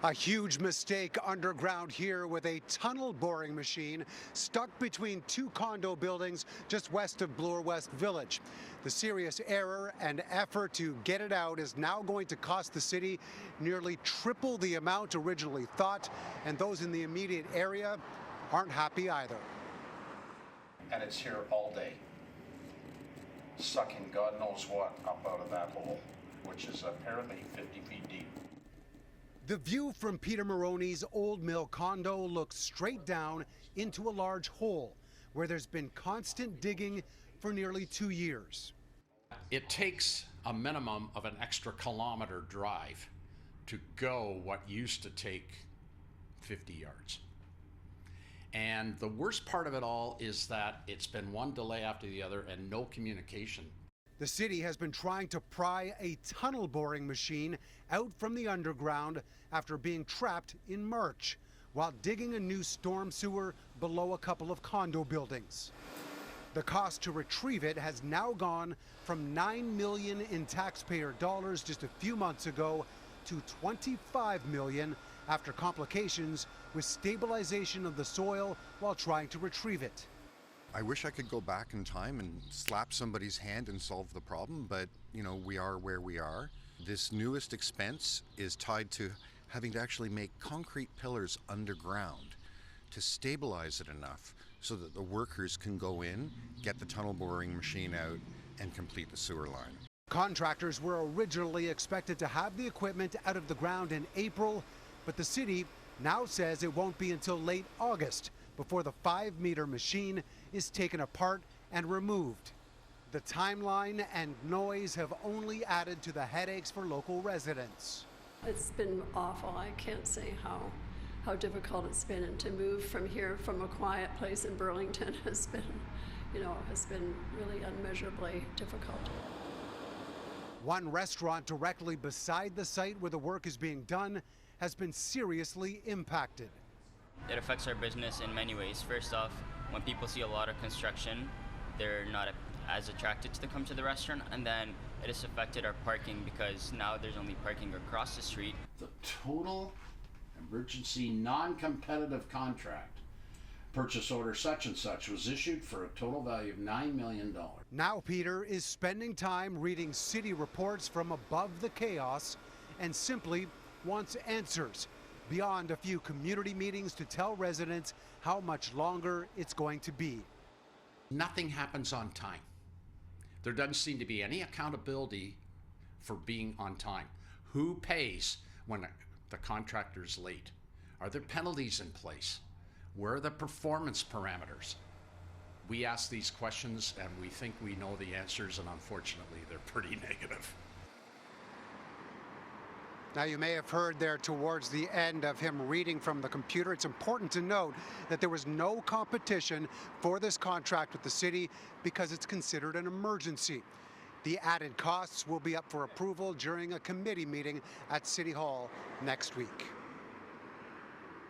A huge mistake underground here with a tunnel boring machine stuck between two condo buildings just west of Bloor West Village. The serious error and effort to get it out is now going to cost the city nearly triple the amount originally thought, and those in the immediate area aren't happy either. And it's here all day, sucking God knows what up out of that hole, which is apparently 50 feet deep. The view from Peter Moroney's Old Mill condo looks straight down into a large hole where there's been constant digging for nearly 2 years. It takes a minimum of an extra kilometer drive to go what used to take 50 yards. And the worst part of it all is that it's been one delay after the other and no communication. The city has been trying to pry a tunnel boring machine out from the underground after being trapped in March while digging a new storm sewer below a couple of condo buildings. The cost to retrieve it has now gone from $9 million in taxpayer dollars just a few months ago to $25 million after complications with stabilization of the soil while trying to retrieve it. I wish I could go back in time and slap somebody's hand and solve the problem, but we are where we are. This newest expense is tied to having to actually make concrete pillars underground to stabilize it enough so that the workers can go in, get the tunnel boring machine out, and complete the sewer line. Contractors were originally expected to have the equipment out of the ground in April, but the city now says it won't be until late August before the 5-meter machine is taken apart and removed. The timeline and noise have only added to the headaches for local residents. It's been awful. I can't say how difficult it's been, and to move from here, from a quiet place in Burlington, has been really unmeasurably difficult. One restaurant directly beside the site where the work is being done has been seriously impacted. It affects our business in many ways. First off, when people see a lot of construction, they're not as attracted to come to the restaurant, and then it has affected our parking because now there's only parking across the street. The total emergency non-competitive contract, purchase order such and such, was issued for a total value of $9 million. Now Peter is spending time reading city reports from above the chaos and simply wants answers beyond a few community meetings to tell residents how much longer it's going to be. Nothing happens on time. There doesn't seem to be any accountability for being on time. Who pays when the contractor's late? Are there penalties in place? Where are the performance parameters? We ask these questions and we think we know the answers, and unfortunately they're pretty negative. Now, you may have heard there towards the end of him reading from the computer. It's important to note that there was no competition for this contract with the city because it's considered an emergency. The added costs will be up for approval during a committee meeting at City Hall next week.